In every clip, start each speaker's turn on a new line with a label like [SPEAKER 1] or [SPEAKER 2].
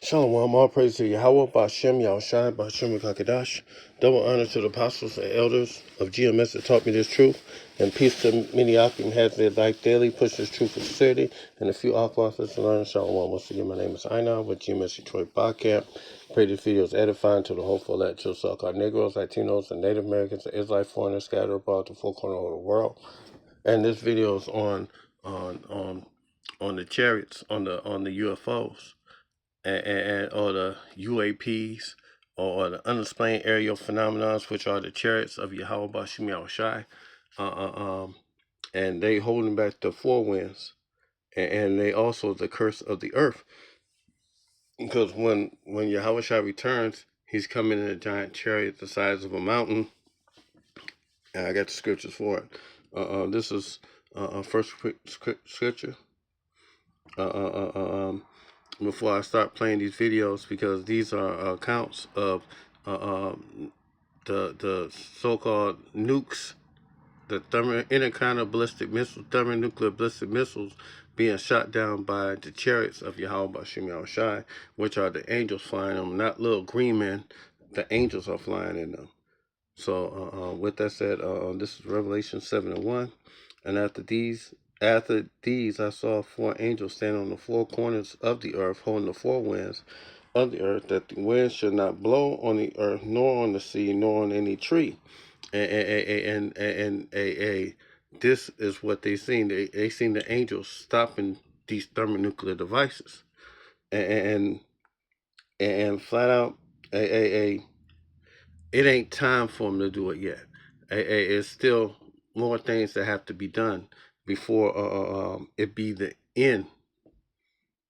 [SPEAKER 1] Shalom, all praise to Yahweh, Bashem, Yahushai, Bashem, Kakadash. Double honor to the apostles and elders of GMS that taught me this truth. And peace to many Akim has their life daily, push this truth with sincerity. And a few authors to learn. Shalom. Once again, my name is Einar with GMS Detroit Barcamp. Pray this video is edifying to the hopeful that shall suck our Negroes, Latinos, and Native Americans, and Israelite foreigners scattered about the four corners of the world. And this video is on the chariots, on the UFOs. Or the UAPs, or the unexplained aerial phenomena, which are the chariots of Yahweh Bashim Yahushai, and they holding back the four winds, and they also the curse of the earth, because when Yahushai returns, he's coming in a giant chariot the size of a mountain, and I got the scriptures for it. This is first scripture. Before I start playing these videos, because these are accounts of the so-called nukes, the intercontinental ballistic missiles, thermonuclear ballistic missiles being shot down by the chariots of Yahweh Bashim Yahushai, which are the angels flying them, not little green men. The angels are flying in them. So with that said, this is Revelation 7:1. And after these, I saw four angels standing on the four corners of the earth, holding the four winds of the earth, that the wind should not blow on the earth, nor on the sea, nor on any tree. And this is what they seen. They seen the angels stopping these thermonuclear devices, and flat out, it ain't time for them to do it yet. It's still more things that have to be done before it be the end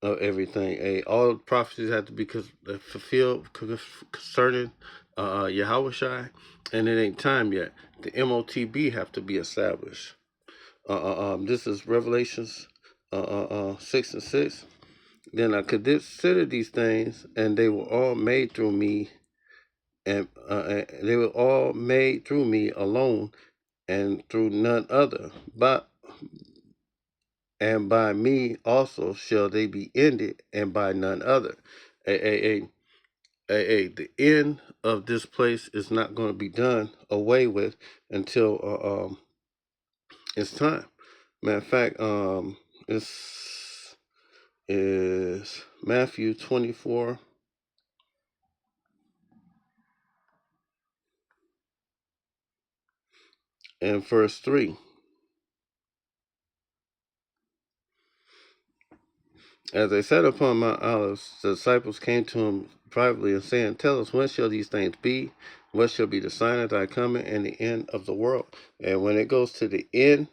[SPEAKER 1] of everything. All prophecies have to be fulfilled concerning Yahushai, and it ain't time yet. The MOTB have to be established. This is Revelations 6:6. Then I considered these things, and they were all made through me, and they were all made through me alone, and through none other. And by me also shall they be ended, and by none other. The end of this place is not going to be done away with until it's time. Matter of fact, this is Matthew 24. And verse 3. As they sat upon Mount Olives, the disciples came to him privately and saying, Tell us, when shall these things be? What shall be the sign of thy coming and the end of the world? And when it goes to the end,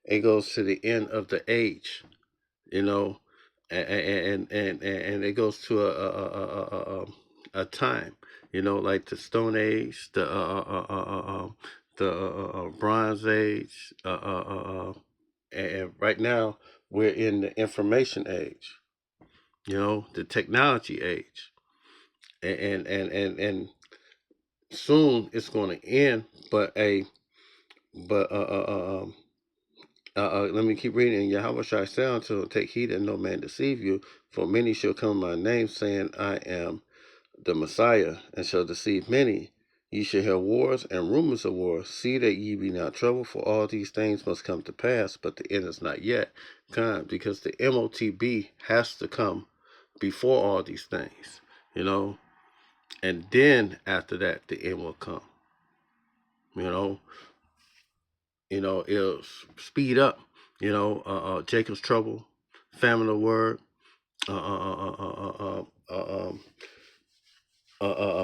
[SPEAKER 1] it goes to the end of the age, you know, and it goes to a time, you know, like the Stone Age, the Bronze Age, and right now we're in the information age, you know, the technology age, and soon it's going to end. Let me keep reading. Yahweh shall say unto him, Take heed that no man deceive you, for many shall come in my name, saying, I am the Messiah, and shall deceive many. Ye shall hear wars and rumors of wars. See that ye be not troubled, for all these things must come to pass, but the end is not yet come, because the MOTB has to come before all these things, you know, and then after that, the end will come, you know. It'll speed up, Jacob's trouble, famine of word,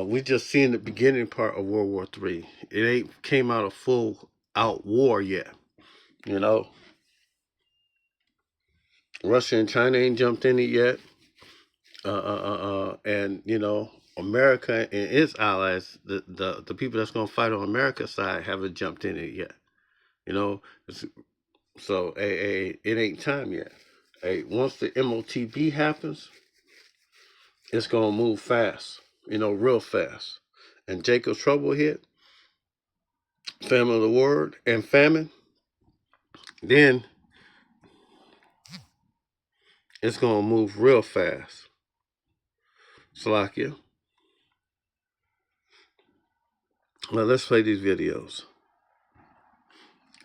[SPEAKER 1] we just seen the beginning part of World War III. It ain't came out a full out war yet, you know. Russia and China ain't jumped in it yet, and America and its allies, the people that's gonna fight on America's side, haven't jumped in it yet, you know. So it ain't time yet. Once the MOTB happens, it's gonna move fast, real fast. And Jacob's trouble hit, famine of the word, and famine. Then it's gonna move real fast. Slovakia. Well, let's play these videos.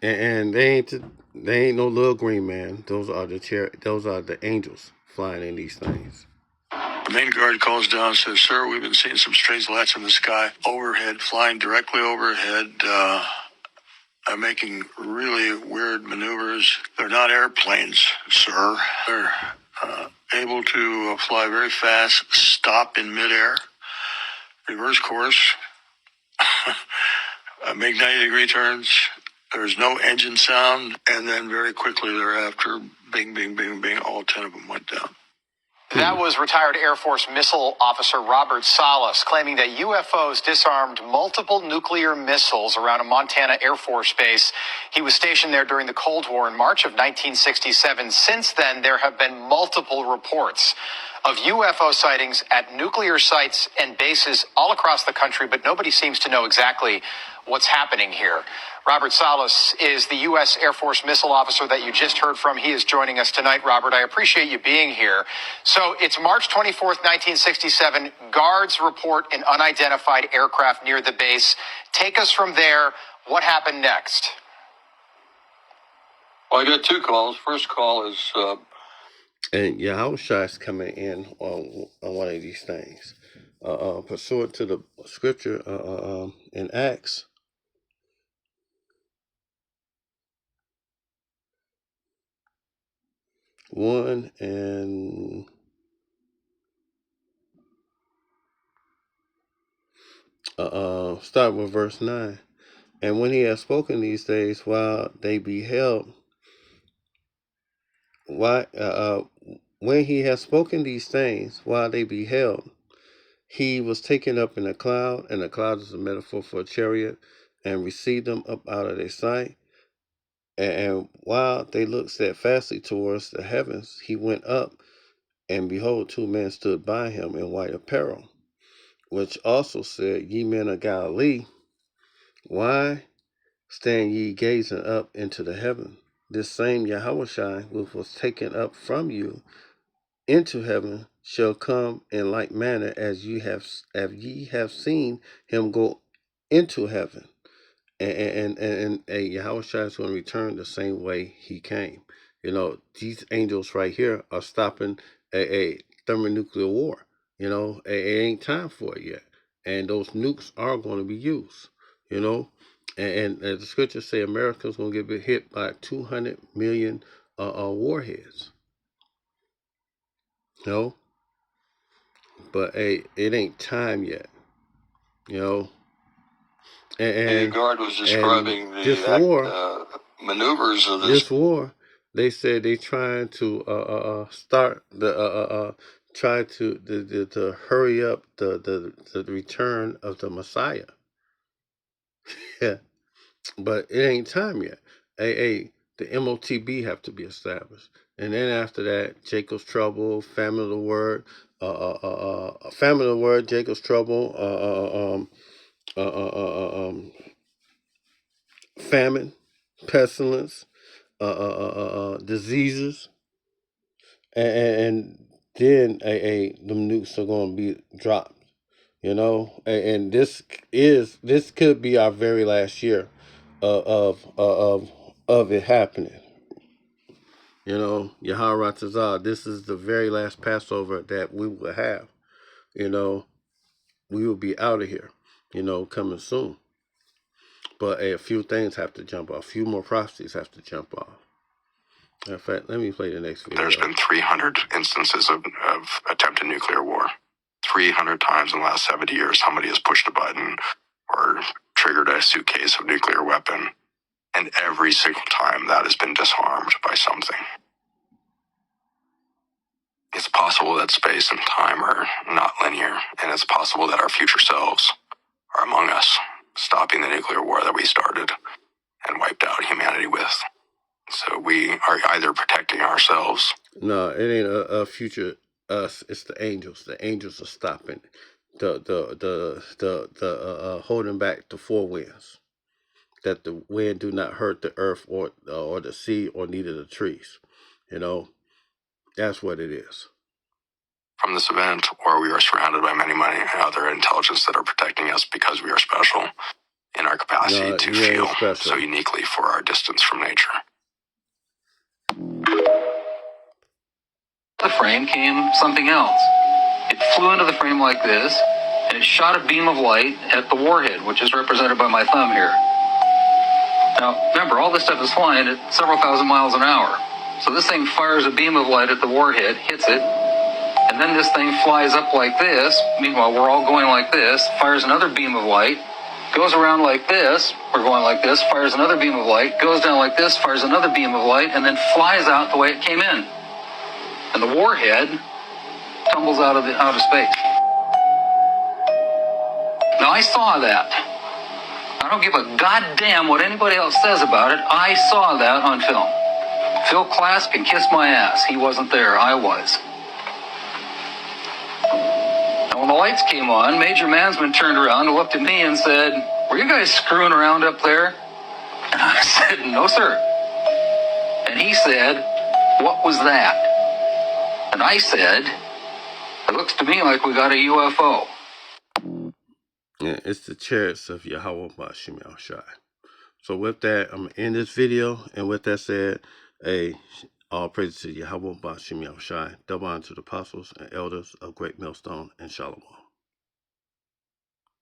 [SPEAKER 1] And they ain't no little green man. Those are the angels flying in these things. The main guard calls down and says, "Sir, we've been seeing some strange lights in the sky overhead, flying directly overhead. Are making really weird maneuvers. They're not airplanes, sir. They're able to fly very fast, stop in midair, reverse course, make 90-degree turns. There's no engine sound, and then very quickly thereafter, bing, bing, bing, bing, all 10 of them went down." That was retired Air Force missile officer Robert Salas claiming that UFOs disarmed multiple nuclear missiles around a Montana Air Force base. He was stationed there during the Cold War in March of 1967. Since then, there have been multiple reports of UFO sightings at nuclear sites and bases all across the country, but nobody seems to know exactly what's happening here. Robert Salas is the U.S. Air Force missile officer that you just heard from. He is joining us tonight. Robert, I appreciate you being here. So it's March 24th, 1967. Guards report an unidentified aircraft near the base. Take us from there. What happened next?
[SPEAKER 2] Well, I got two calls. First call is...
[SPEAKER 1] And Yahushua's coming in on one of these things. Pursuant to the scripture in Acts, 1 and start with verse 9. And when he had spoken these days, while they beheld, when he had spoken these things, while they beheld, he was taken up in a cloud, and a cloud is a metaphor for a chariot, and received them up out of their sight. And while they looked steadfastly towards the heavens, he went up, and behold, two men stood by him in white apparel, which also said, Ye men of Galilee, why stand ye gazing up into the heaven? This same Yahushua, which was taken up from you into heaven, shall come in like manner as ye have seen him go into heaven. And Yahushua is going to return the same way he came. You know, these angels right here are stopping a thermonuclear war. You know, it ain't time for it yet. And those nukes are going to be used, you know. And the scriptures say America's going to get hit by 200 million warheads. You know? But, hey, it ain't time yet. You know?
[SPEAKER 2] And the guard was describing the maneuvers of
[SPEAKER 1] this war. They said they trying to start the try to hurry up the return of the Messiah. Yeah, but it ain't time yet. The MOTB have to be established, and then after that, Jacob's trouble, famine of the word, famine of the word, Jacob's trouble, famine, pestilence, diseases, and then them nukes are going to be dropped, you know. And this could be our very last year of it happening. You know, Yahweh, this is the very last Passover that we will have. You know, we will be out of here. You know, coming soon. But a few things have to jump off. A few more prophecies have to jump off. In fact, let me play the next video.
[SPEAKER 3] There's been 300 instances of attempted nuclear war. 300 times in the last 70 years, somebody has pushed a button or triggered a suitcase of nuclear weapon. And every single time that has been disarmed by something. It's possible that space and time are not linear, and it's possible that our future selves are among us, stopping the nuclear war that we started and wiped out humanity with. So we are either protecting ourselves.
[SPEAKER 1] No, it ain't a future us. It's the angels. The angels are stopping the holding back the four winds, that the wind do not hurt the earth or the sea or neither the trees. You know, that's what it is.
[SPEAKER 3] from this event, or we are surrounded by many other intelligence that are protecting us because we are special in our capacity to feel so uniquely for our distance from nature.
[SPEAKER 4] The frame came something else. It flew into the frame like this, and it shot a beam of light at the warhead, which is represented by my thumb here. Now, remember, all this stuff is flying at several thousand miles an hour. So this thing fires a beam of light at the warhead, hits it, and then this thing flies up like this. Meanwhile, we're all going like this, fires another beam of light, goes around like this, we're going like this, fires another beam of light, goes down like this, fires another beam of light, and then flies out the way it came in. And the warhead tumbles out of space. Now, I saw that. I don't give a goddamn what anybody else says about it. I saw that on film. Phil Klass can kiss my ass. He wasn't there. I was. Now, when the lights came on, Major Mansman turned around and looked at me and said, "Were you guys screwing around up there?" And I said, "No, sir." And he said, "What was that?" And I said, "It looks to me like we got a UFO."
[SPEAKER 1] Yeah, it's the Chariots of Yahweh Bashim Shai. So with that, I'm going to end this video. And with that said, all praise to Yahweh Bashim Shai. Double honor to the apostles and elders of Great Millstone and Shalom.